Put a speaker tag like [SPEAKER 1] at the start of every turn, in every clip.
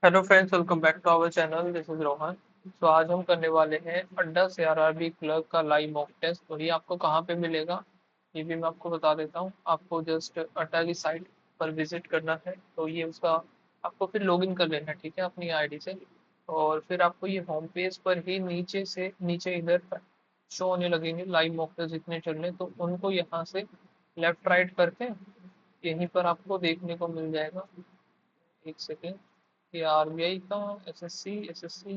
[SPEAKER 1] Hello friends, welcome back to our channel. This is Rohan. तो आज हम करने वाले हैं अड्डा से आरआरबी क्लर्क का लाइव मॉक टेस्ट। तो ये आपको कहाँ पे मिलेगा ये भी मैं आपको बता देता हूँ। आपको जस्ट अड्डा की साइट पर विजिट करना है। तो ये उसका आपको फिर लॉगिन कर लेना है, ठीक है, अपनी आईडी से। और फिर आपको ये होम पेज पर ही नीचे से नीचे इधर शो होने लगेंगे लाइव मॉक टेस्ट जितने चल रहे हैं, तो उनको यहाँ से लेफ्ट राइट करके यहीं पर आपको देखने को मिल जाएगा। एक सेकेंड। ये आरबीआई का एसएससी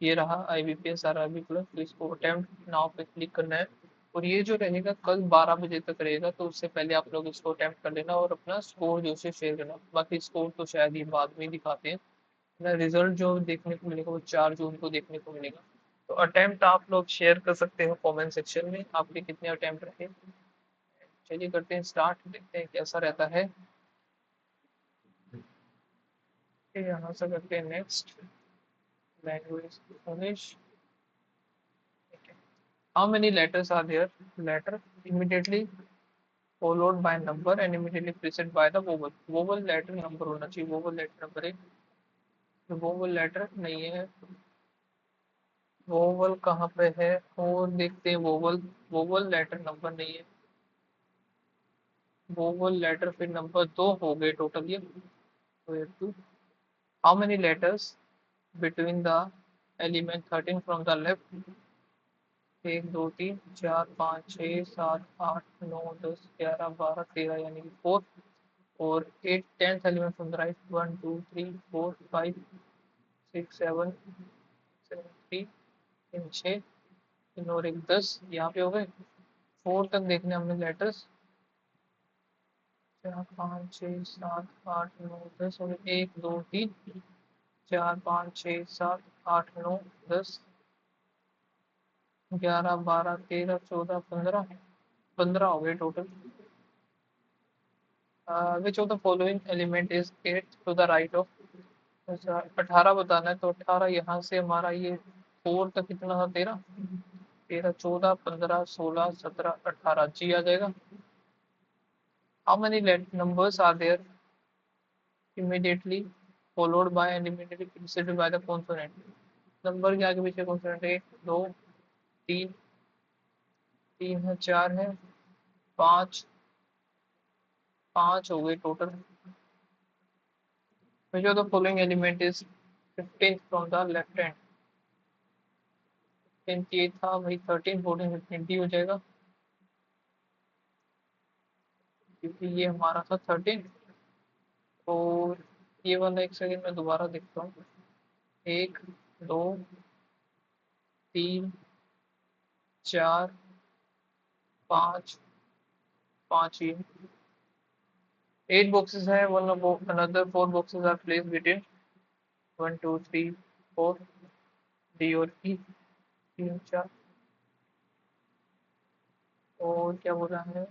[SPEAKER 1] ये रहा आईबीपीएस आरआरबी प्लस। तो इसको अटेम्प्ट नाउ पे क्लिक करना है। और ये जो रहेगा कल 12 बजे तक रहेगा, तो उससे पहले आप लोग इसको अटेम्प्ट कर लेना और अपना स्कोर जो से शेयर करना। बाकी स्कोर तो शायद ये बाद में ही दिखाते हैं ना। रिजल्ट जो देखने को मिलेगा वो 4 जून को देखने को मिलेगा। तो अटेम्प्ट आप लोग शेयर कर सकते हो कमेंट सेक्शन में, आपके कितने अटेम्प्ट रहे। चलिए करते हैं स्टार्ट, देखते हैं कैसा रहता है। यहाँ से करते हैं next. Language English. How many letters are there? Letter immediately followed by number and immediately preceded by the vowel. Vowel letter number होना चाहिए। vowel letter number एक। vowel letter नहीं है। vowel कहाँ पे है और देखते हैं। vowel letter number नहीं है। vowel letter फिर नंबर 2 हो गए टोटल ये। तो ये 2। How many letters between the element 13 from the left? 1 2 3 4 5 6 7 8 9 10 11 12 13 यानी कि 4। और 8 10th element from the right 1 2 3 4 5 6 7 7 3 इन 6 इन और एक 10 यहाँ पे हो गए। 4 तक देखने हमने लेटर्स। 4 5 6 7 8 9 10 और 1 2 3 4 5 6 7 8 9 10 11 12 13 14 15 15 हो गए total. Which of the following element is 8 to the right of. अच्छा 18 बताना है, तो 18 यहाँ से हमारा ये 4 तक कितना था? 13। 13 14 15 16 17 18 जी आ जाएगा। How many numbers are there immediately followed by and immediately preceded by the consonant. Number के आगे पीछे कॉन्सोनेंट 1 2 3। 3 है, 4 है, 5। 5 हो गए total. Which of the following element is 15 from the left hand. 28 था भाई, 13 14 15 डी हो जाएगा क्योंकि ये हमारा था 13। और ये वाला एक सेकंड में दोबारा देखता हूँ। 1 2 3 4 5 5 ये 8 boxes है। One another 4 boxes are placed between 1 2 3 4 D और ई। 3 4 और क्या बोला है?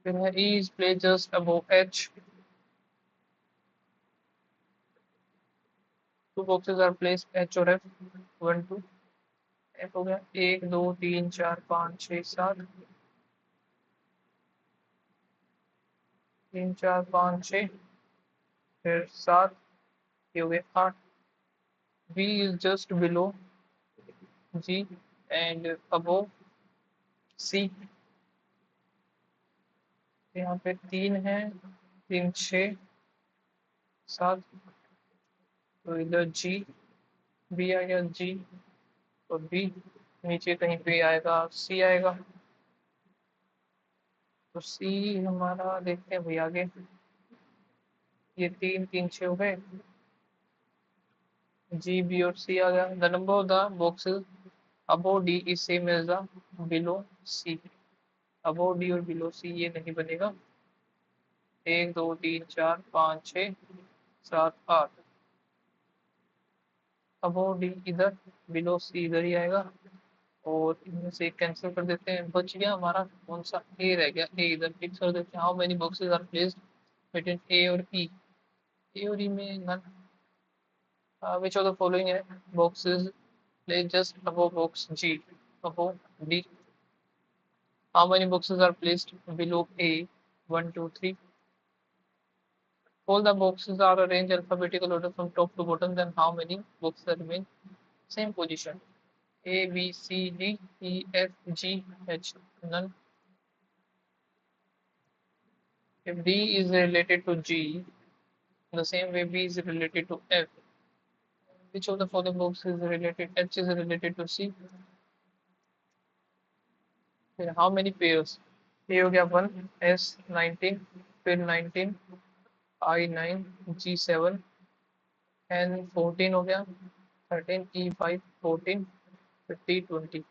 [SPEAKER 1] फिर है E is place just above H. 2 boxes are placed H और एफ। 1 2 एफ हो गया। 1 2 3 4 5 6 7। 3 4 5 6 फिर 7। ये हो गए 8। B is just below G and above C. यहाँ पे 3 है। 3 6 7। तो इधर जी बी आ गया जी। और बी नीचे कहीं पे आएगा सी आएगा। तो सी हमारा देखते हैं भाई आगे। ये 3 3 6 हो गए। जी बी और सी आ गया। The number of the boxes above D is same as the below C. Above D और बिलो सी ये नहीं बनेगा। 1 2 3 4 5 6 7 8। अबो डी इधर, बिलो सी इधर ही आएगा। और इनमें से एक कैंसिल कर देते हैं। बच गया हमारा कौन सा? ए रह गया। ए इधर फिक्स कर देते हैं। How many boxes are placed between A और ई। ए और ई में none. Which of the following boxes place just above box G above D. How many boxes are placed below A? 1, 2, 3. All the boxes are arranged alphabetical order from top to bottom. Then how many boxes remain same position? A, B, C, D, E, F, G, H. None. If D is related to G, the same way B is related to F. Which of the following boxes is related? H is related to C. फिर how many pairs? ये हो गया 1, S 19, फिर 19, I 9, G 7, N 14 हो गया, 13, E 5, 14, फिर T 20.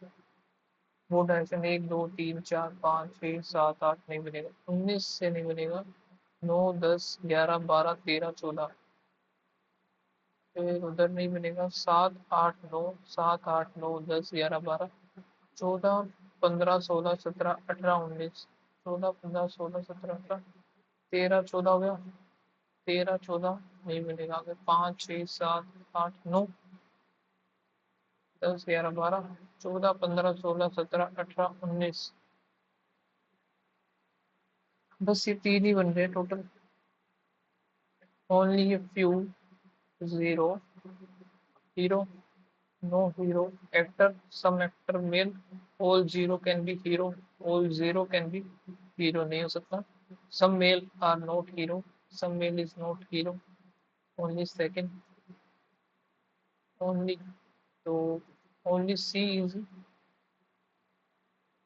[SPEAKER 1] वो direction 1, 2, 3, 4, 5, 6, 7, 8 नहीं बनेगा, 19 से नहीं बनेगा, 9, 10, 11, 12, 13, 14. फिर उधर नहीं बनेगा, 7, 8, 9, 7, 8, 9, 10, 11, 12, 14, 15, 16, 17, 18, 19, 14, 15, 16, 17, 18, 13, 14 हो गया, 13, 14 नहीं मिलेगा आगे, 5, 6, 7, 8, 9, 10, 11, 12, 14, 15, 16, 17, 18, 19. बस ये तीन ही बन रहे हैं total. Only few zero hero, no hero actor, some actor male, all zero can be hero, all zero can be hero नहीं हो सकता. Some male are not hero, some male is not hero, only second, only, तो only C is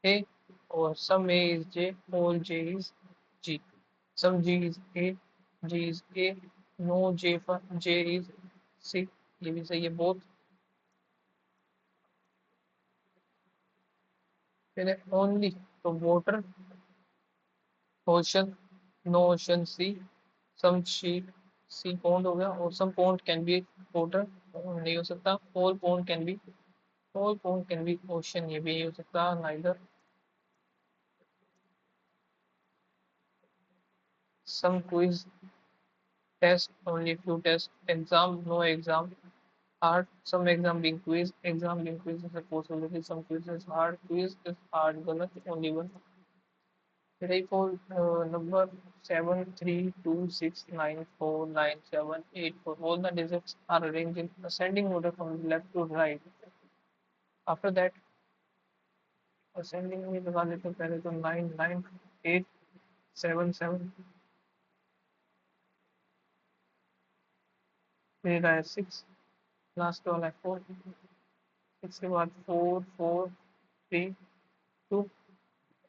[SPEAKER 1] A, or some A is J, all J is G, some G is A, G is A, no J for J is C, ये भी सही है both. फिर only, तो water, ocean, no ocean, sea, some sheep, sea pond हो गया, और some pond can be water, नहीं हो सकता. all pond can be ocean, ये भी नहीं हो सकता neither. some quiz, test, only few tests, exam, no exam, hard, some exam being quiz, is a possibility, some quiz is hard, quiz is hard, गलत, only one. Today for number 7, 3, 2, 6, 9, 4, 9, 7, 8, 4. All the digits are arranged in ascending order from left to right. After that, ascending में लगा लेते हैं पहले तो 9, 9, 8, 7, 7, फिर आया 6, last वाला है 4, 6 के बाद 4, 4, 3, 2,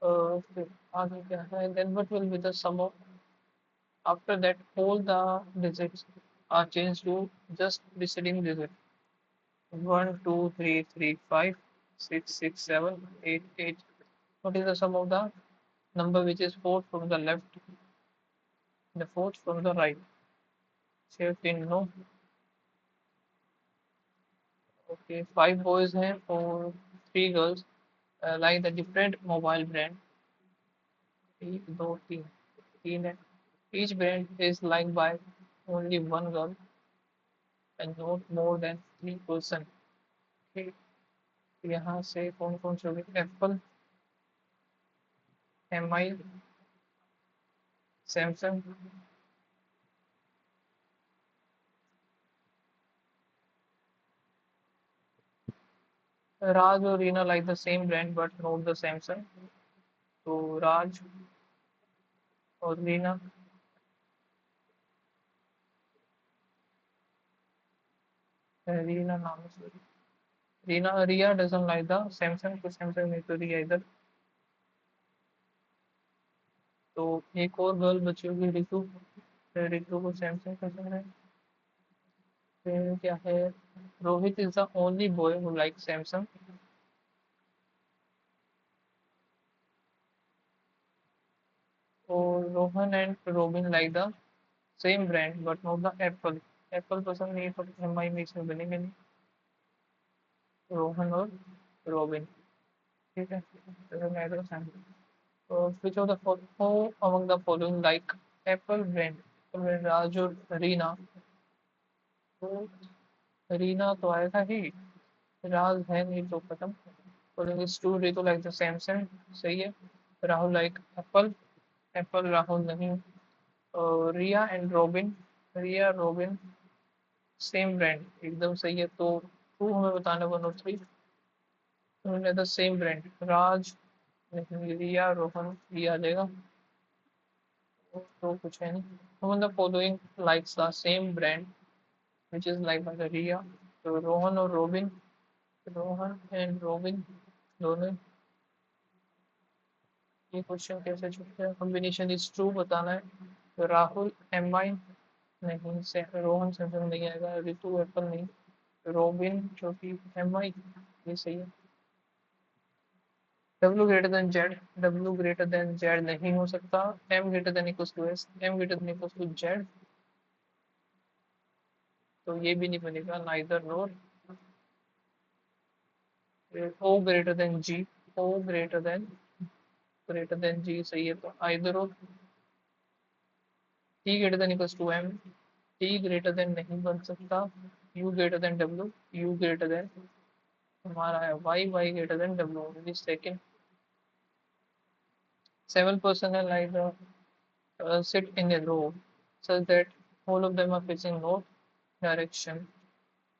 [SPEAKER 1] फिर आगे क्या है, then what will be the sum of, after that all the digits are changed to just preceding digit. 1, 2, 3, 3, 5, 6, 6, 7, 8, 8. What is the sum of the number which is fourth from the left, the fourth from the right? 17, no. Okay, 5 boys हैं और 3 girls, like the different mobile brand. 1, 2, 3, 3 है. Each brand is liked by only one girl and not more than 3 person. Okay, यहाँ से कौन कौन से हो गए? Apple, MI, Samsung, Raj or Reena like the same brand but not the Samsung. तो राज और रीना, रीना नाम है sorry, Reena, Riya doesn't like the Samsung, तो सैमसंग नहीं तो रिया इधर. तो एक और गर्ल बची होगी रितु, रितु को सैमसंग पसंद है. फिर क्या है, Rohit is the only boy who like Samsung. और Rohan and Robin like the same brand but not the Apple. Apple पसंद नहीं तो MI में इसमें बनेंगे नहीं. रोहन और रोबिन, ठीक है. Which of the who among the following like Apple brand? Apple brand Raj और रीना. तो रीना तो आया था ही, राज है नहीं तो खत्म. Following is two, रीतो like the Samsung, सही है. Rahul like Apple, Apple Rahul नहीं। Riya and Robin, Riya Robin same brand, एकदम सही है। तो टू हमें बताना, 1 और 3 उन्होंने द सेम ब्रांड। राज नहीं, रिया रोहन ये आ जाएगा। तो कुछ है नहीं। Woman the following likes the same brand which is like by the Riya. तो रोहन और रोबिन, रोहन एंड रोबिन दोनों। ये क्वेश्चन कैसे छूट गया? कॉम्बिनेशन इज ट्रू बताना है। तो राहुल एम आई नहीं, से रोहन सैमसंग नहीं आएगा, ऋतु एप्पल नहीं, रोबिन जो कि एम आई ये सही है। W greater than Z, W greater than Z नहीं हो सकता। M greater than equals to S, M greater than equals to Z, तो ये भी नहीं बनेगा, neither nor। O greater than G, O greater than G सही है, तो either or। T greater than equals to M, T greater than नहीं बन सकता। U greater than W, U greater than हमारा है Y, Y greater than W only second। 7 personnel either sit in a row such that all of them are facing north direction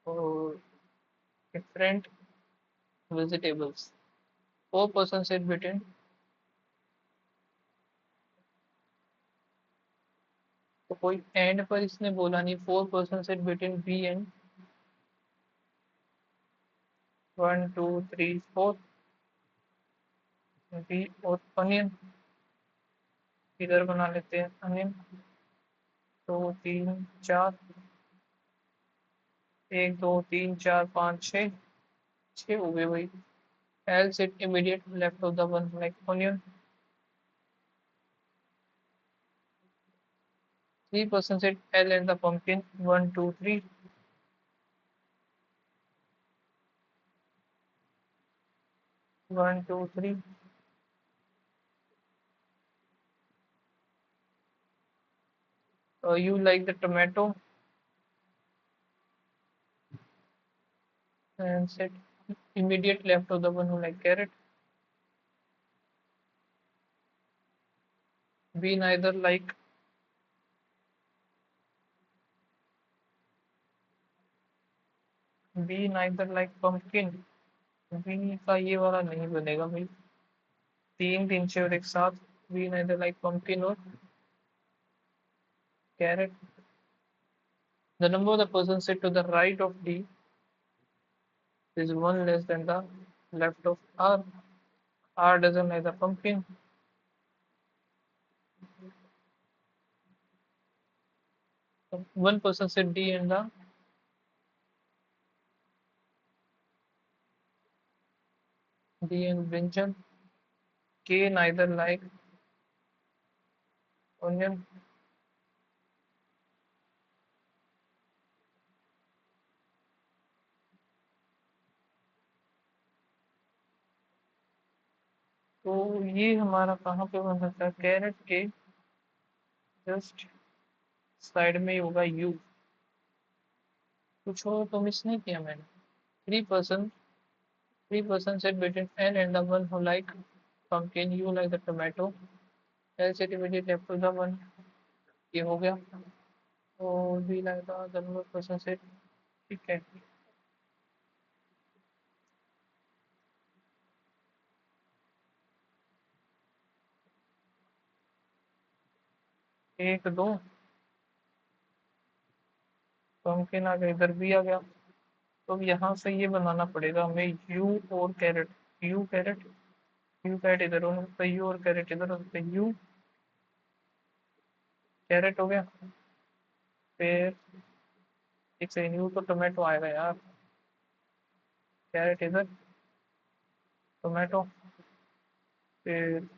[SPEAKER 1] or different vegetables। 4 person sit between, तो कोई and पर इसने बोला नहीं। 4 person sit between B and 1 2 3 4, B और onion इधर बना लेते हैं, अनियन 2 3 4, 1 2 3 4 5 6, 6 हो गए भाई। L sit immediate left of the one like onion. 3 person sit L and the pumpkin 1 2 3, 1 2 3। You like the tomato and sit immediate left of the one who like carrot। B neither like, B neither like pumpkin, B का ये वाला नहीं बनेगा भाई। 3 3 6 और एक साथ, B neither like pumpkin और carrot। The number of the person sit to the right of D is one less than the left of R। R doesn't like the pumpkin। 1 person sit D and the D and brinjal। K neither like onion। तो ये हमारा कहाँ पे बन सकता है? Carat के just side में ही होगा यू। कुछ और तो मिस नहीं किया मैंने। 3 person, 3 person sit between N and the one who like pumpkin, you like the tomato। L sit immediately left to the one, ये हो गया। और भी like the number person sit, ठीक है। 1 2, pumpkin आ गया, इधर भी आ गया। तो अब यहाँ से ये बनाना पड़ेगा हमें, यू और carrot. U carrot, U carrot इधर हो सकता है, यू और कैरेट इधर हो सकता है। यू कैरेट हो गया। फिर एक सेकंड, यू तो टोमेटो आएगा यार। कैरेट इधर, टोमेटो। फिर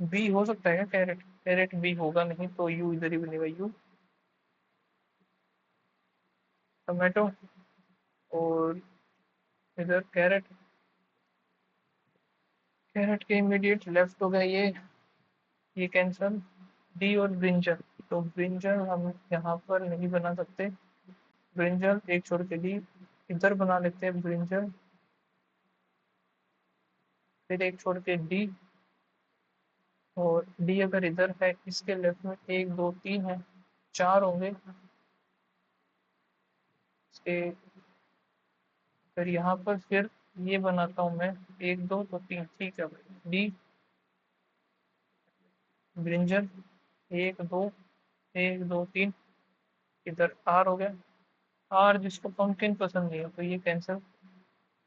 [SPEAKER 1] बी हो सकता है क्या? कैरेट, कैरेट बी होगा नहीं, तो यू इधर ही बनेगा, यू टोमेटो और इधर कैरेट। कैरेट के इमीडिएट लेफ्ट हो गया ये कैंसल। डी और ब्रिंजल, तो ब्रिंजल हम यहाँ पर नहीं बना सकते। ब्रिंजल एक छोड़ के डी इधर बना लेते हैं ब्रिंजल। फिर एक छोड़ के डी, और डी अगर इधर है, इसके लेफ्ट में 1 2 3 है, 4 होंगे इसके। फिर यहाँ पर फिर ये बनाता हूँ मैं, 1 2 तो 3, ठीक है भाई। D brinjal, 1 2 1 2 3। इधर आर हो गया। आर जिसको पंकिन पसंद नहीं है तो ये कैंसिल,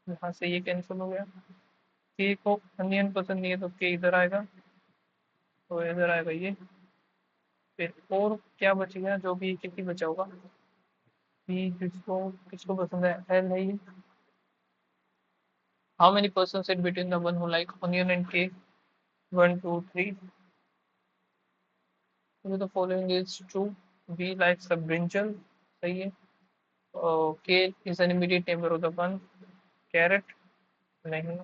[SPEAKER 1] यहाँ से ये कैंसिल हो गया। के को अनियन पसंद नहीं है तो के इधर आएगा, तो इधर आएगा ये। फिर और क्या बच गया, जो भी एक ही बचा होगा। बी जिसको किसको पसंद है, एल है ये। How many person sit between the one who like onion and K, 1 2 3। The following is true, B likes the brinjal, सही है। K is an immediate neighbour of the one, carrot, नहीं।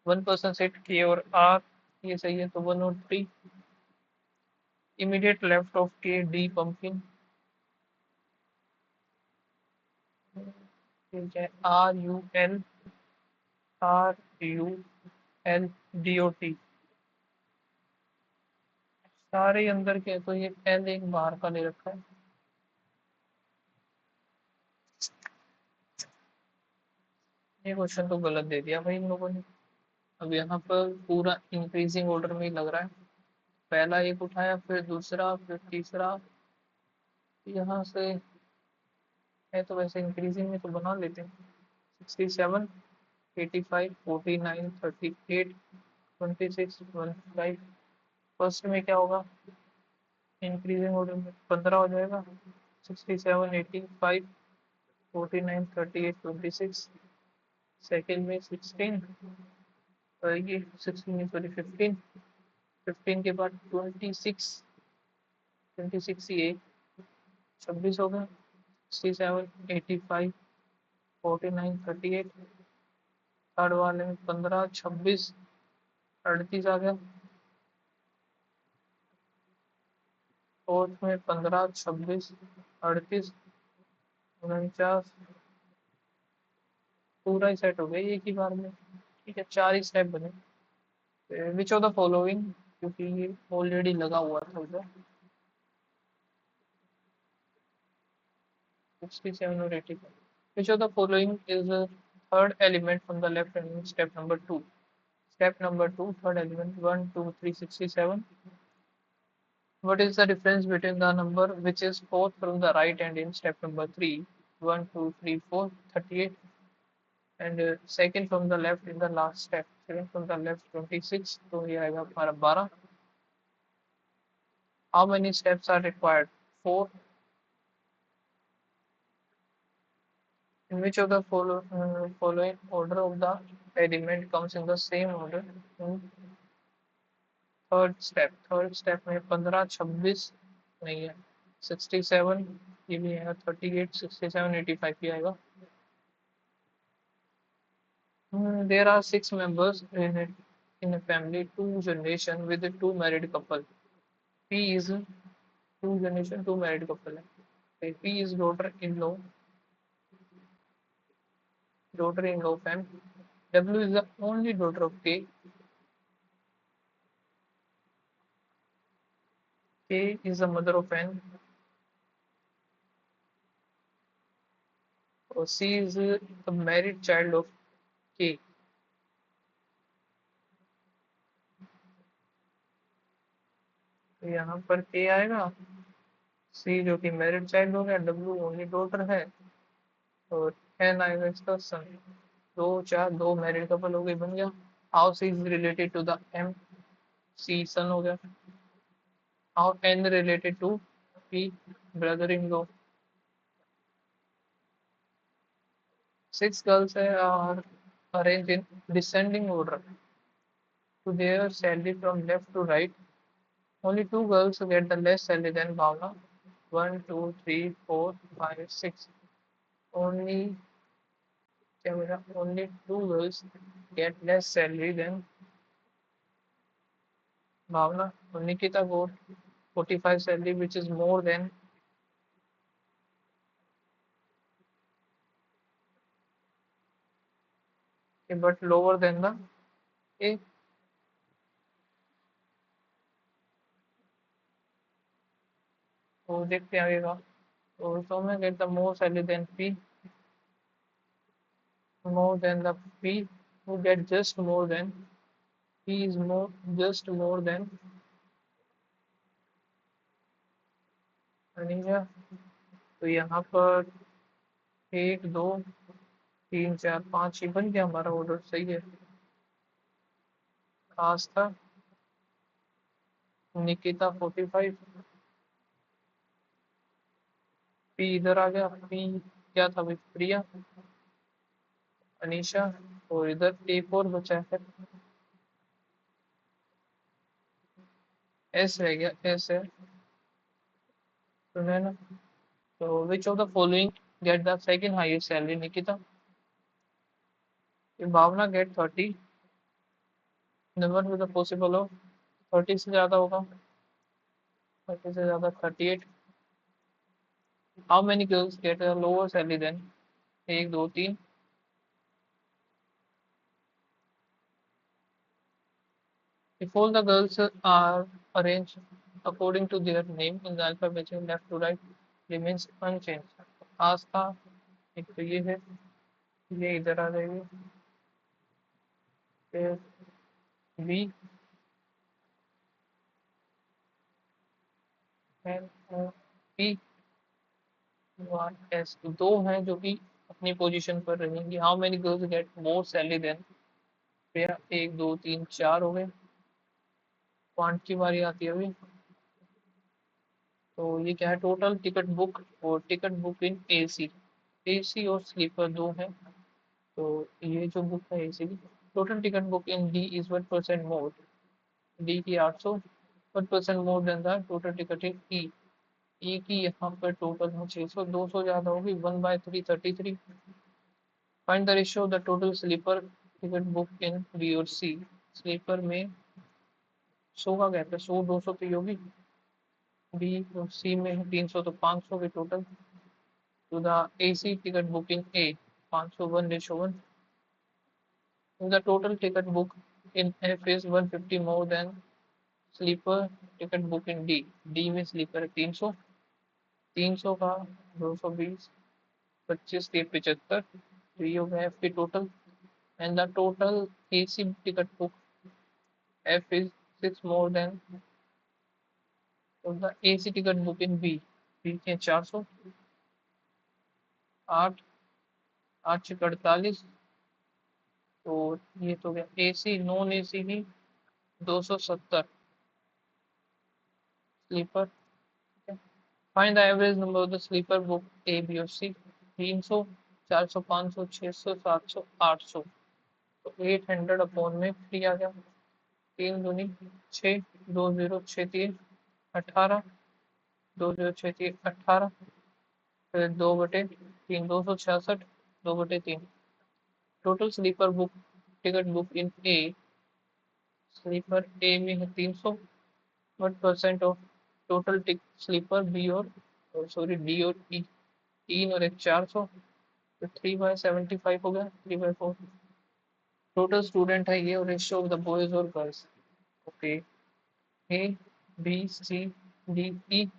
[SPEAKER 1] 1% set के और are, ये सही है, तो 1 और 3। इमीडिएट लेफ्ट ऑफ के, डी पंपकिन, ठीक है। RUL, सारे अंदर के, तो ये एल एक बाहर का ले रखा है। ये क्वेश्चन तो गलत दे दिया भाई इन लोगों ने। अब यहाँ पर पूरा इंक्रीजिंग ऑर्डर में ही लग रहा है। पहला एक उठाया, फिर दूसरा, फिर तीसरा। यहाँ से है तो वैसे इंक्रीजिंग में तो बना लेते हैं। 67 85 49 38 26 25। फर्स्ट में क्या होगा, इंक्रीजिंग ऑर्डर में 15 हो जाएगा। 67 85 49 38 26। सेकेंड में 16, ये 16 सॉरी 15। 15 के बाद 26, 26 ये 26 हो गया। 67 85 49 38। थर्ड वाले में 15 26 38 आ गया। फोर्थ में 15 26 38 49। पूरा ही सेट हो गया एक ही बार में। ठीक है, 4 ही स्टेप बने। विच ऑफ द फॉलोइंग, क्योंकि ये ऑलरेडी लगा हुआ था उधर। 67 और 85। विच of the following is third element from the left hand, step number 2। Step number 2, third element 1 2 3 67। What is the difference between the number which is fourth from the right hand in step number 3, 1 2 3 4 38, and second from the left in the last step, second from the left 26, तो ये आएगा हमारा 12। How many steps are required? 4. In which of the following order of the element comes in the same order in third step? Third step में 15 26 नहीं है, 67 ये भी है, 38 67 85 भी आएगा। There are 6 members in a family, 2 generation with 2 married couple. P is 2 generation, 2 married couple है। Okay, P is daughter-in-law family. W is the only daughter of K. K is the mother of N. Or C is the married child of K. तो यहाँ पर K आएगा, C जो कि married child हो गया, W only daughter है, और N आएगा इसका सन। 2 4 2 मैरिड कपल हो गई, बन गया। How C is related to the M, C son हो गया। How N related to P, brother in law. 6 girls are arranged in descending order to their salary from left to right. Only 2 girls get the less salary than Bhavna. 1 2 3 4 5 6। Only only 2 girls get less salary than Bhavna. Nikita got 45 salary, which is more than, but lower than the A. तो देखते हैं आगे का। तो Saumya get the more salary than P, more than the P, who get just more than P is more just more than अनिया। तो यहाँ पर एक दो तीन चार पाँच, ये बन गया हमारा ऑर्डर, सही है। आस्था, निकिता 45, पी इधर आ गया, पी क्या था भाई, प्रिया, अनीशा, और इधर एक और बचा है, एस रह गया, एस है, सुना है ना। तो which of the following get the second highest salary, Nikita, Bhavna get 30, number with the possible हो 30 से ज्यादा होगा, 30 से ज्यादा 38। How many girls get a lower salary than, एक दो तीन। If all the girls are arranged according to their name in the alphabet left to right remains unchanged। आस्था, एक तो ये है, ये इधर आ जाएगी, फिर B N O P one S, दो हैं जो कि अपनी पोजीशन पर रहेंगी। How many girls get more salary than, फिर एक दो तीन चार हो गए। पॉइंट की बारी आती है अभी। तो ये क्या है, टोटल टिकट बुक और ticket book in AC, AC और स्लीपर दो है। तो ये जो बुक है एसी की, total ticket book in D is 1% more, D की 800, 1% more than the total ticket in E, E की यहाँ पर टोटल है 600, 200 ज्यादा होगी, 1/3 33। Find the ratio of the total sleeper ticket book in B और सी, स्लीपर में 100 का गैप है, 100 200 तो ये होगी, बी और सी में 300 तो 500 के total. to the AC ticket booking A, 501:1. The total ticket book in F is 150 more than sleeper ticket book in D. D में sleeper है 300, 300 का 220, 25 के 75, तो ये हो गया F की total. And the total AC ticket book F is 6 more than, so the AC ticket book in B, B के 400, 8, 8 से 48, तो ये तो गया एसी, नॉन एसी की 270 sleeper. Find the average number of the sleeper book A B और C, 300, 400, 500, 600, 700, 800, तो 800 upon में फ्री आ गया, तीन दूनी 6, 2063 18, 2063 18, फिर 2/3 266, 2/3। Total sleeper book ticket book in A, sleeper A में है 300, 1% of total ticket sleeper B और सॉरी डी और ई, 3 और एक 400, तो 3/75 हो गया, 3/4। टोटल स्टूडेंट है ये, और रेशियो ऑफ द बॉयज और girls, okay, A B C D E,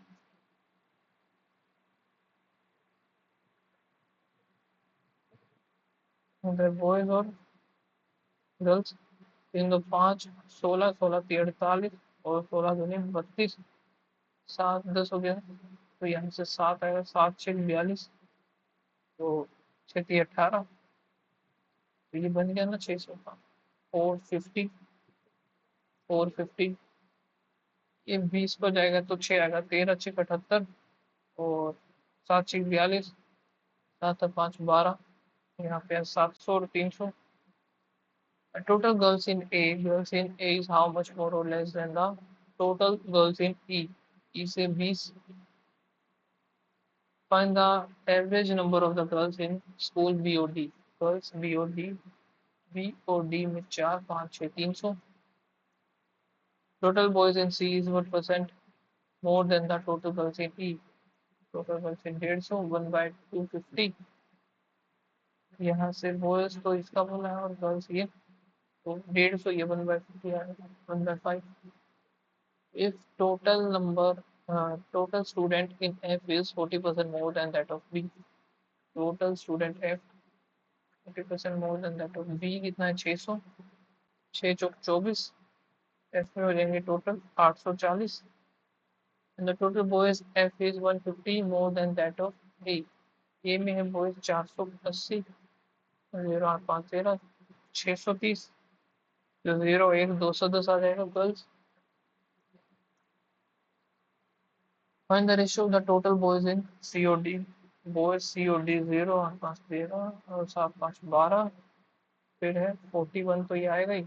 [SPEAKER 1] boys और गर्ल्स, 3 दो 5, 16, 16 48, और 16 दूनी 32, 7 10 हो गया, तो यहाँ से 7 आएगा, 7 6 42, तो 6 3 18, तो ये बन गया ना 600 का, 450, 450, ये 20 पर जाएगा तो 6 आएगा, 13 6 78, और 7 6 42, 7 5 12, यहाँ पे 700 और 300। Total girls in A, girls in A is how much more or less than the total girls in E, E से 20। Find the average number of the girls in school B और डी, गर्ल्स बी और D, B और D में 4 5 6 300। Total boys in C is 1% more than the total girls in E, total girls in 150, 1/250। यहाँ से boys तो इसका बोला है और गर्ल्स ये, तो 150, ये 1/50 आएगा, 1/5। If total number total student in F is 40% more than that of B. Total student F 40% more than that of B कितना है 600, 6 चौक 24, F में हो जाएंगे total 840, and the total boys F is 150 more than that of B. A में है boys 480, 0 8 5 13, 630, जो 0 1 210 आ जाएगा girls. Find the ratio of the total boys in COD. Boys COD 0 8 5 13 और 7 5 12, फिर है 41 तो ये आएगा ही.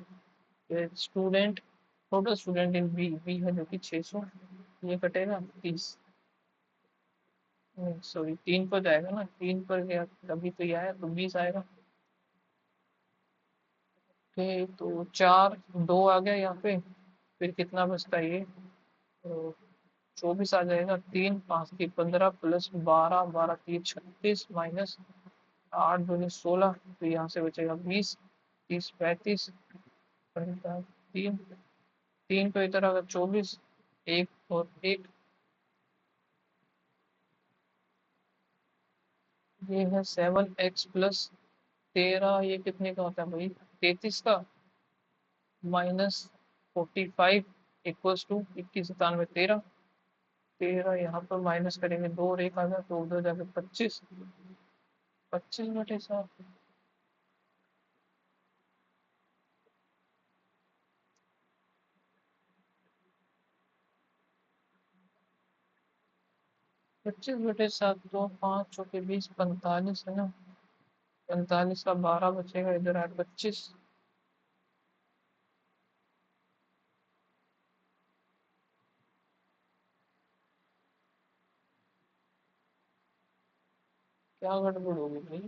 [SPEAKER 1] Student total student in B, B है जो कि 600, ये कटेगा 30, सॉरी 3 पर जाएगा ना, 3 पर गया तभी तो ये आया, तो 20 आएगा. ओके, तो 4 2 आ गया यहाँ पे, फिर कितना बचता है ये, तो 24 आ जाएगा. 3 5 की 15 प्लस 12 12 की 36 माइनस 8 दूनी 16, तो यहाँ से बचेगा 20, 30 35, 3 3 तो इधर अगर 24, 1 और 1, ये है 7x प्लस 13, ये कितने का होता है भाई 33 का, माइनस 45 इक्वल्स टू 21 97 13, 13 यहाँ पर माइनस करेंगे 2 और 1 आ गया, तो उधर जाकर 25, 25/7, 25/7, तो 5 चौके 20 45 है ना, 45 का 12 बचेगा, इधर है 25. क्या गड़बड़ होगी भाई,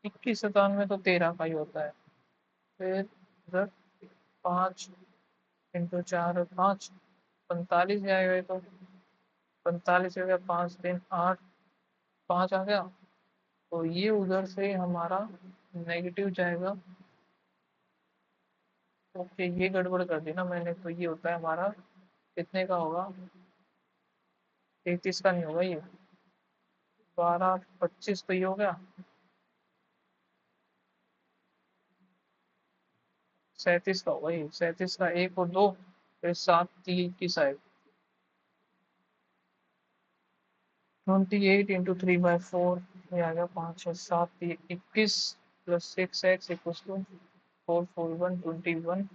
[SPEAKER 1] 21 97 तो 13 का ही होता है, फिर इधर 5 इंटू 4 और 5 45 जाएगा, ये तो 45 हो गया, 5 दिन 8, 5 आ गया, तो ये उधर से हमारा नेगेटिव जाएगा. ओके, ये गड़बड़ कर दी ना मैंने, तो ये होता है हमारा कितने का होगा, 33 का नहीं होगा ये, 12 25 तो ये हो गया, 37 का होगा ये, 37 का 1 और 2, फिर 7 3 की साइड, 28 इंटू 3/4, ये आ गया 5 और 7 21 प्लस 6x इक्वल्स टू 441 21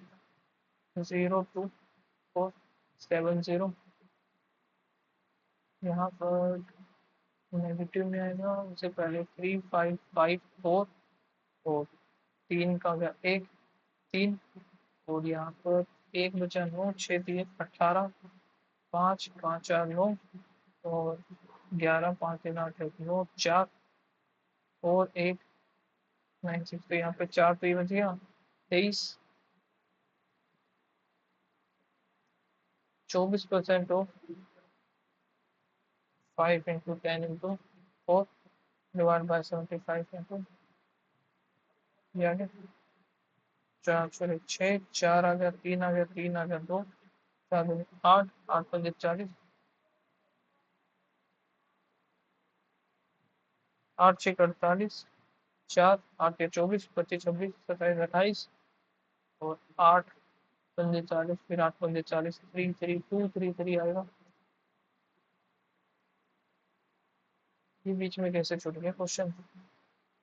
[SPEAKER 1] 0 2 4 7 0. यहाँ पर नेगेटिव में आएगा, उससे पहले 3 5 5 4 और 3 का गया 1 3, और यहाँ पर 1 बचा 9 6 3 18, 5 5 4 9 और 11 5 3 8 1 9 4 और 1 9 6, तो यहाँ पे 4 तो ये बच गया 23, 24% of 5 into 10 into 4 divide by 75 into, ये आ गया 4 सॉरी 6 4 आ गया, 3 आ गया, 3 आ गया 2 4 8 8 5 40, 8 6 48, 4 8 या 24 25 26 27 28, और 8 5 40, फिर 8 5 40, 3 3 2 3 3 आएगा. ये बीच में कैसे छूट गया क्वेश्चन,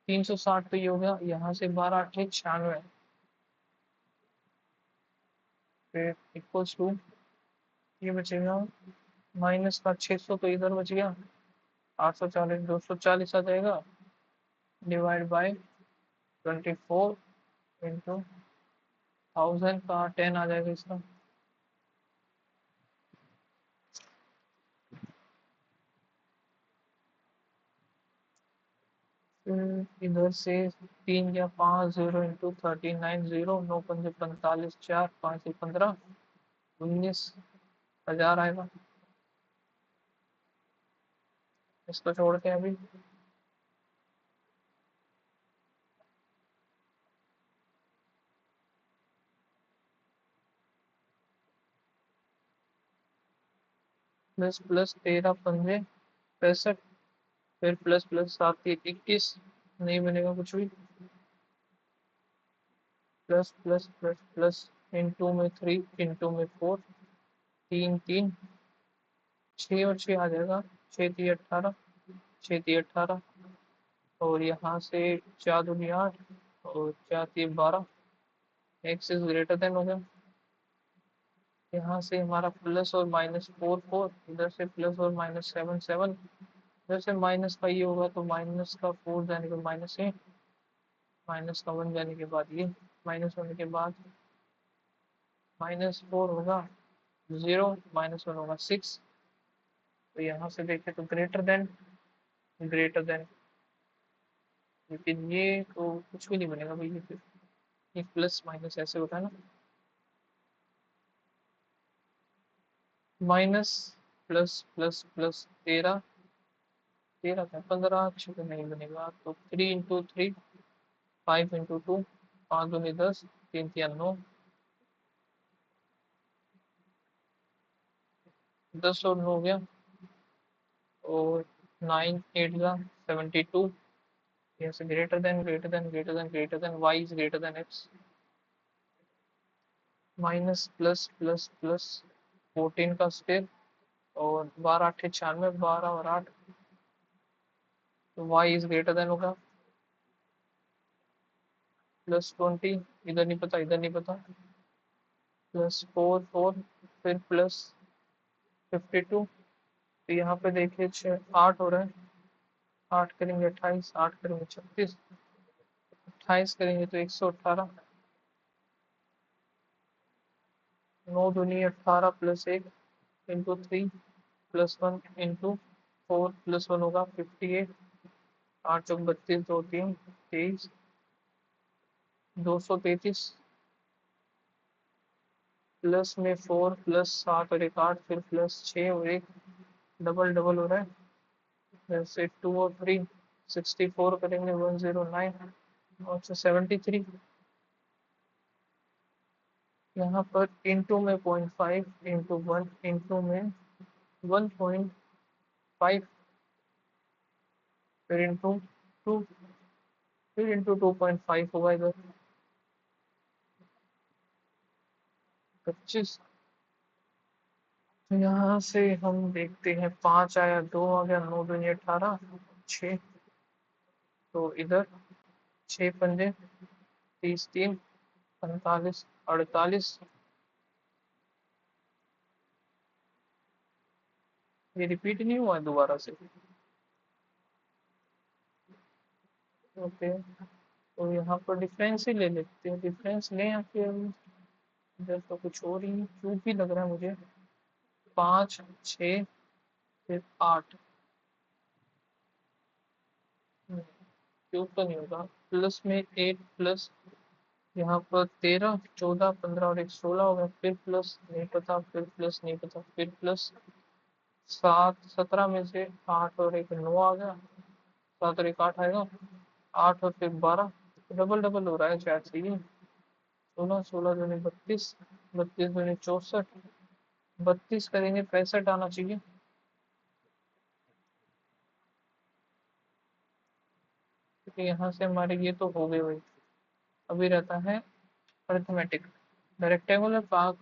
[SPEAKER 1] 360 तो ये हो गया, यहाँ से 12 8 96, फिर इक्वल्स टू ये बचेगा माइनस का 600 तो इधर बच गया, 840 240 आ जाएगा, डिवाइड बाय 24 इंटू 1000 का 10 आ जाएगा इसका. फिर इधर से 3 या 5 0 इंटू 39 0 9 5 45 4 5 15 19,000 आएगा. इसको छोड़ के अभी प्लस प्लस 13 पंजे 65, फिर प्लस प्लस 7 3 21, नहीं बनेगा कुछ भी। Plus plus plus plus into में 3 इंटू में 4, 3 3, 6 और 6 आ जाएगा, 6 3 18, 6 3 18, और यहाँ से 4 दूनी 8 और 4 3 12, एक्स इज ग्रेटर देन हो गया। यहाँ से हमारा प्लस और माइनस 4 4, इधर से प्लस और माइनस 7 7, इधर से माइनस का ये होगा तो माइनस का 4 जाने के -8, माइनस का 1 जाने के बाद ये माइनस होने के बाद -4 होगा 0, -1 होगा 6। तो यहाँ से देखें तो ग्रेटर देन, लेकिन ये तो कुछ भी नहीं बनेगा भाई, ये फिर ये प्लस माइनस ऐसे होता है ना, माइनस प्लस प्लस प्लस 13 13 का 15 अक्षर तो नहीं बनेगा, तो 3 × 3 5 × 2, 5 दूनी 10, 3 3 9, 10 और 9 हो गया, और 9 8 का 72। यहाँ से greater than greater than greater than greater than Y is greater than X, minus plus plus plus 14 का स्क्वायर, और 12 8 96, 12 और 8, तो वाई इज ग्रेटर देन होगा +20, इधर नहीं पता इधर नहीं पता, +4 4, फिर +52। तो यहाँ पे देखिए 8 हो रहा है, 8 करेंगे 28, 8 करेंगे 36, 28 करेंगे तो 118, 9 दूनी 18 plus 1 into 3 plus 1 into 4 plus 1 होगा 58, 8 चौक 32, 2 3 23, 233, प्लस में 4 प्लस 7 और 1 8, फिर प्लस 6 और 1, डबल डबल हो रहा है, जैसे 2 और 3 64 करेंगे 109, और 73। यहाँ पर इंटू में 0.5 इंटू 1 इंटू में 1.5, फिर इंटू 2, फिर इंटू 2.5 होगा इधर 25। तो यहाँ से हम देखते हैं 5 आया, 2 आ गया, 9 दूनी 18, 6, तो इधर 6 पंजे 30 3 45 48, ये रिपीट नहीं हुआ है दोबारा से। ओके, तो यहाँ पर डिफरेंस ही ले लेते हैं, डिफरेंस लें या फिर इधर तो कुछ और ही क्यों भी लग रहा है मुझे। 5 6 फिर 8, क्यूब तो नहीं होगा, प्लस में 8 प्लस यहाँ पर 13 14 15 और 1 16 होगा, फिर प्लस नहीं पता, फिर प्लस नहीं पता, फिर प्लस 7 17 में से 8 और 1 9 आ गया, 7 और 1 8 आएगा, 8 और फिर 12, डबल डबल हो रहा है शायद से ये, 16 16 दूनी 32, 32 दूनी 64, 32 करेंगे 65 आना चाहिए, क्योंकि यहाँ से हमारे ये तो हो गए भाई। अभी रहता है arithmetic. The rectangular park,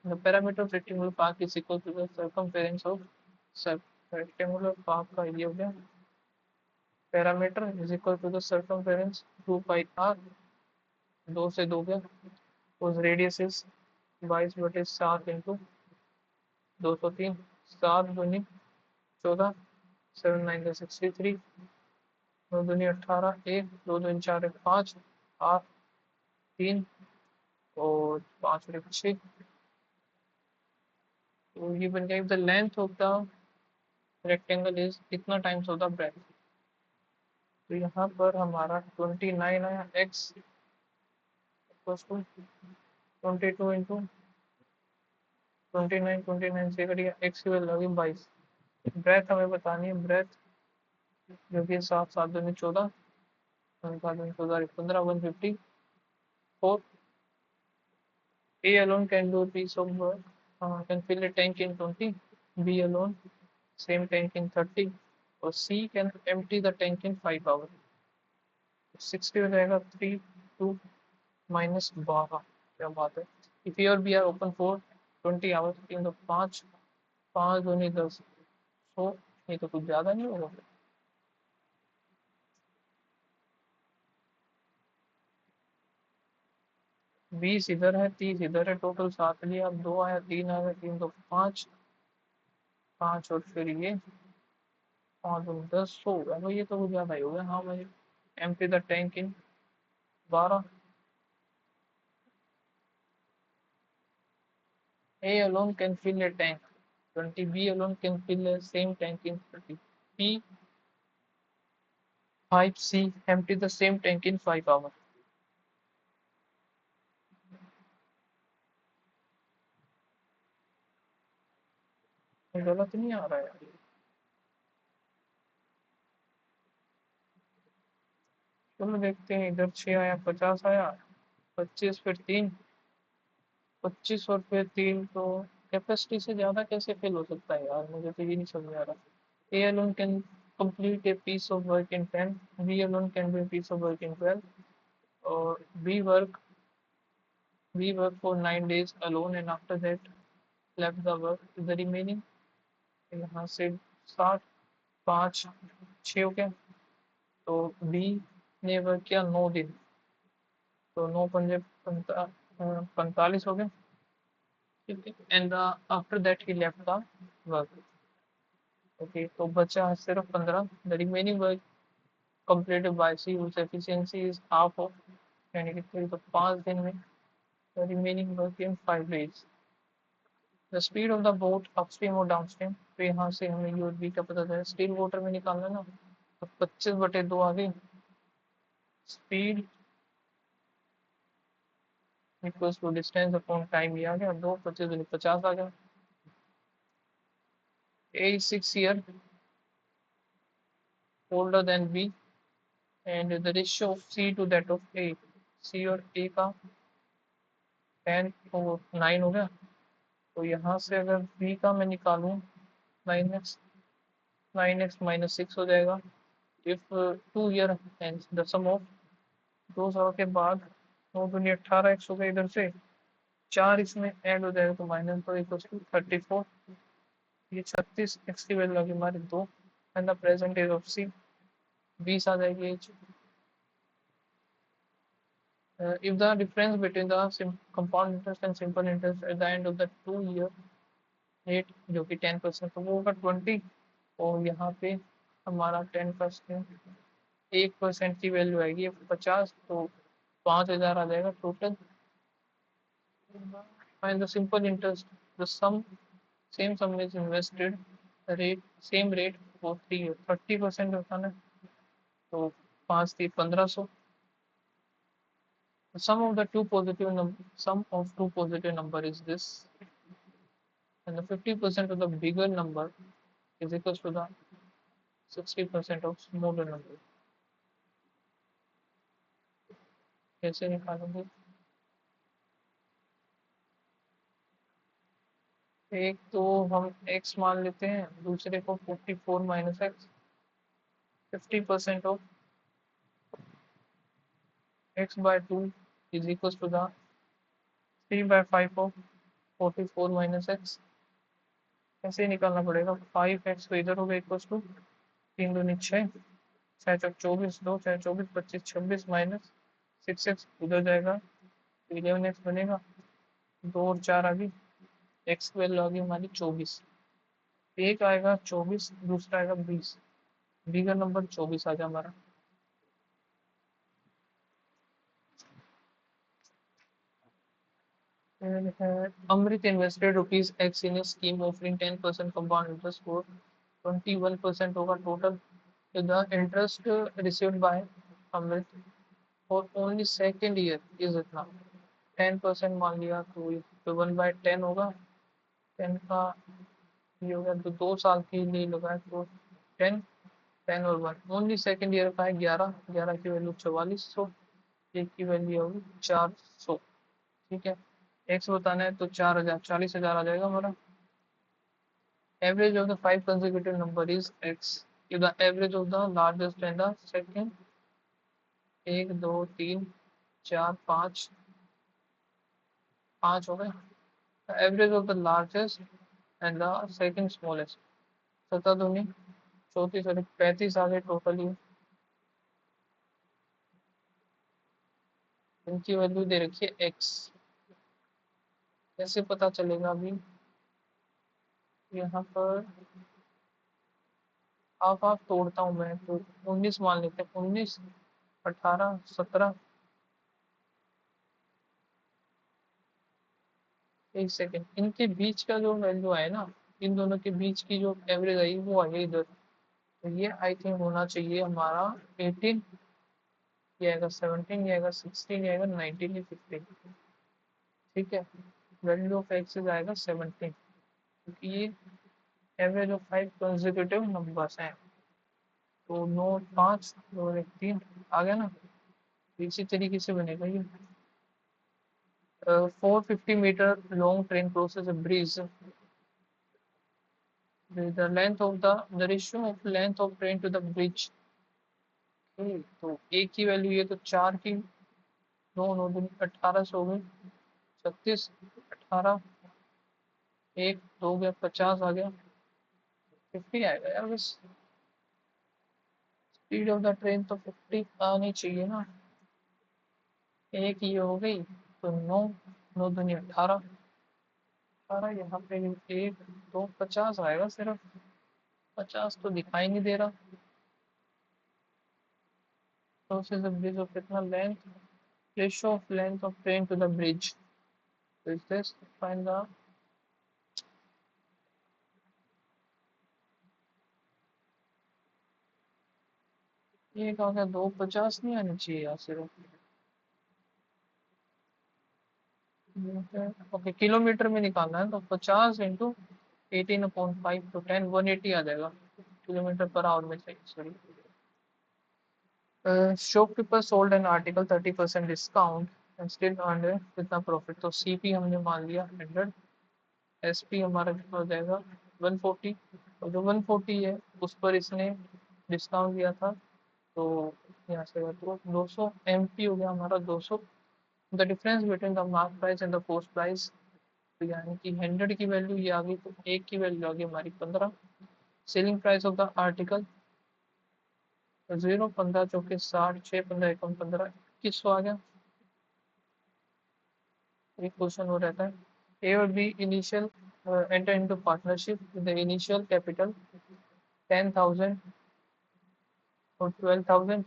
[SPEAKER 1] the parameter of rectangular park is equal to the circumference of सब। रेक्टेंगुलर पार्क का ये हो गया, parameter is equal to the circumference 2πr, 2 से 2 गया, उस रेडियस इज 22/7 इंटू 203, 7 दूनी 14, 7 9 63, 9 दूनी 18, 1 2 दूनी 4 5, 8 3 और 5 और 6, तो ये बन गया the length of the rectangle is इतना टाइम्स ऑफ द ब्रेथ। तो यहाँ पर हमारा 29 आया, एक्स इक्वल्स टू 22 इंटू 29, 29 से करिए एक्स की वैल्यू आ गई 22। ब्रेथ हमें बतानी है, ब्रेथ जो कि 7 7 दूनी 14, 7 दूनी 14 15, 154। A alone can do a piece of work, can fill a tank in 20, B alone, same tank in 30, और C can empty the tank in 5 hours. 60 हो जाएगा 3 2 माइनस 12, क्या बात है। इफ यू और B are open for 20 hours, तीन तो 5, 5 दूनी 10, सो ये तो कुछ ज़्यादा नहीं होगा। 20 इधर है, 30 इधर है, टोटल 7 लिया, अब 2 आया, 3 आया, 3 तो 5, 5 और फिर ये 5 और 10, 100 हो गया। ये तो कुछ ज़्यादा ही हो गया। हाँ भाई, empty the tank in 12, A alone can fill a tank 20, B alone can fill the same tank in 30, P 5, C empty the same tank in 5 hours. गलत नहीं आ रहा है। चलो देखते हैं, इधर 6 आया, 50 आया, 25 फिर 3, 25 और फिर 3 तो कैपेसिटी से ज़्यादा कैसे फिल हो सकता है यार, मुझे तो ये नहीं समझ आ रहा। A alone can complete a piece of work in 10, B alone can do a piece of work in 12, और B work for 9 days alone and after that left the work to the remaining, यहाँ से 60, 5, 6 हो गया, तो B ने work किया 9 दिन, तो 9 पंजे 45 हो गए, ठीक है, and after that he left the work. Okay, तो बचा सिर्फ 15, the remaining work completed by C whose efficiency is half of, यानी कि तो 5 दिन में, the remaining work in 5 days. The speed of the boat upstream और downstream, तो यहाँ से हमें यू और बी का पता चला, स्टील वाटर में निकालना ना, तो 25/2 आ गई, speed equals to distance upon time, ये आ गया 2, 25 50 आ गया। A is 6 year older than B and the ratio of C to that of A, C और A का 10 और 9 हो गया, तो यहाँ से अगर B का मैं निकालूं 9x, 9x माइनस 6 हो जाएगा। If 2 year hence the sum of 2 साल के बाद 9 दूनी 18x हो गया, इधर से 4 इसमें ऐड हो जाएगा, तो माइनस 2 इक्वल्स टू 34, ये 36, एक्स की वैल्यू आ गई हमारी 2, and the present age of C 20 आ जाएगी age. If the difference between the compound interest and simple interest at the end of the 2 year rate जो कि 10%, तो वो होगा 20, और यहाँ पे हमारा 10%, 1% की वैल्यू आएगी 50, तो 5,000 आ जाएगा total. Find the simple interest, the sum, same sum is invested, rate same rate for 3 year, 30% होता है, तो 5 थी 1500। Sum of two positive number is this, and the 50% of the bigger number is equals to the 60% of smaller number. कैसे निकालेंगे? एक तो हम x मान लेते हैं, दूसरे को 44 minus x, 50% of x/2 is equals to the 3/5 of 44 minus x. ऐसे निकालना पड़ेगा, 5x तो इधर हो गया इक्वल्स टू 3 दूनी 6, 6 24, 2 6 24 25 26 माइनस 6x उधर जाएगा, 11x बनेगा, 2 और 4 आ गई, एक्स की वैल्यू आ गई हमारी 24, एक आएगा 24, दूसरा आएगा 20, बिगर नंबर 24 आ जाए हमारा। Amrit invested rupees X in a scheme offering 10% compound interest for 21% होगा total. The interest received by Amrit for only second year is इतना 10% मान लिया, तो 1/10 होगा, 10 का ये हो गया, तो 2 साल के लिए लगा है, तो 10, 10 और 1, ओनली सेकेंड ईयर का है 11, 11 की वैल्यू 4400, एक की वैल्यू होगी 400, ठीक है। एक्स बताना है तो 4000, 40,000 आ जाएगा हमारा। Average of the 5 consecutive number is x. If the average of the largest and the second, 1 2 3 4 5 5 हो गए. The average of the largest and the second smallest. 17 दूनी 34 सॉरी 35 आ गए टोटल. ये इनकी वैल्यू दे रखी है x. कैसे पता चलेगा अभी? यहाँ पर हाफ तोड़ता हूँ मैं तो 19 मान लेते हैं. 19 18 17. एक सेकेंड, इनके बीच का जो वैल्यू है ना, इन दोनों के बीच की जो एवरेज आई वो आई इधर. तो ये आई थिंक होना चाहिए हमारा 18, ये आएगा 17, ये आएगा 16, ये आएगा 19, ये 15. ठीक है, वैल्यू ऑफ एक्स आएगा 17 क्योंकि ये एवरेज ऑफ 5 कंसेक्यूटिव नंबर्स हैं. तो 9 5 2 1 3 आ गया ना. इसी तरीके से बनेगा ये. 450 metre long train crosses a bridge. The length of the ratio of length of train to the bridge. तो एक की वैल्यू ये तो 4 की 9 9 दूनी 18 हो गई. 36 18 1 2 गया 50 आ गया. 50 आएगा यार बस. स्पीड ऑफ द ट्रेन तो 50 आनी चाहिए ना. एक ये हो गई तो 9 9 दूनी 18 18 यहाँ पे 1 2 50 आएगा सिर्फ. 50 तो दिखाई नहीं दे रहा. तो उससे ब्रिज ऑफ कितना length, ratio of length of train to the bridge. तो इस दिस फाइंड द ये कहा गया 250 नहीं आनी चाहिए यहाँ सिर्फ. ओके किलोमीटर में निकालना है तो 50 इंटू 18/5 तो 180 आ जाएगा किलोमीटर पर आवर में. चाहिए sorry. Shopkeeper sold an article 30% discount and still earn कितना प्रॉफिट. तो सीपी हमने मान लिया 100. एसपी हमारा कितना हो जाएगा 140. और जो 140 है उस पर इसने डिस्काउंट दिया था तो यहाँ से 200. एमपी हो गया हमारा 200. The difference between the mark price and the post price. तो यानी कि 100 की वैल्यू ये आ गई तो एक की वैल्यू आ गई हमारी 15. Selling price of the article 0 15 चौके 60 6 15 एकम 15 2100 आ गया. एक क्वेश्चन हो रहता है. ए और B initial enter into partnership with the initial capital 10,000 or 12,000.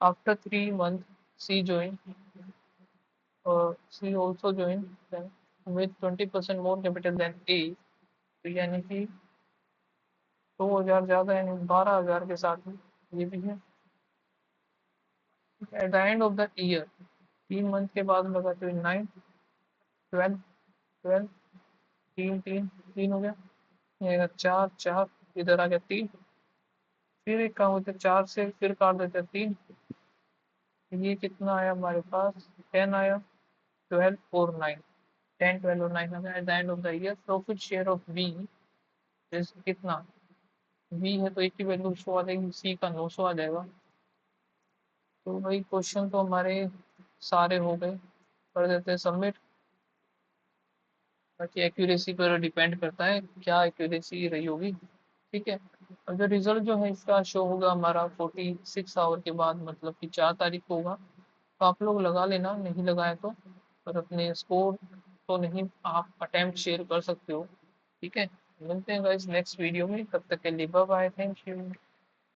[SPEAKER 1] After 3 months, C joined. C also joined them with 20% more capital than A. तो यानी कि 2,000 ज़्यादा यानी 12,000 के साथ में ये भी है. Eight the end of the year 3 month के बाद लगा तो 9 12 12 3 3 3 हो गया. ये 4 4 इधर आ गया 3. फिर एक काम होता है 4 से फिर काट देते 3. ये कितना आया हमारे पास 10 आया. 12 और 9 10 12 और 9 at the end of the year profit share of B is कितना. बी है तो एक की वैल्यू 100 आ जाएगी. सी का 900 आ जाएगा. तो भाई क्वेश्चन तो हमारे सारे हो गए. कर देते हैं सबमिट. बाकी एक्यूरेसी पर डिपेंड करता है क्या एक्यूरेसी रही होगी. ठीक है. और जो रिजल्ट जो है इसका शो होगा हमारा 46 आवर के बाद मतलब कि 4 तारीख को होगा. तो आप लोग लगा लेना नहीं लगाए तो. और अपने स्कोर तो नहीं आप अटेम्प्ट शेयर कर सकते हो. ठीक है. मिलते हैं गाइस नेक्स्ट वीडियो में. तब तक के लिए बाय बाय. Thank you.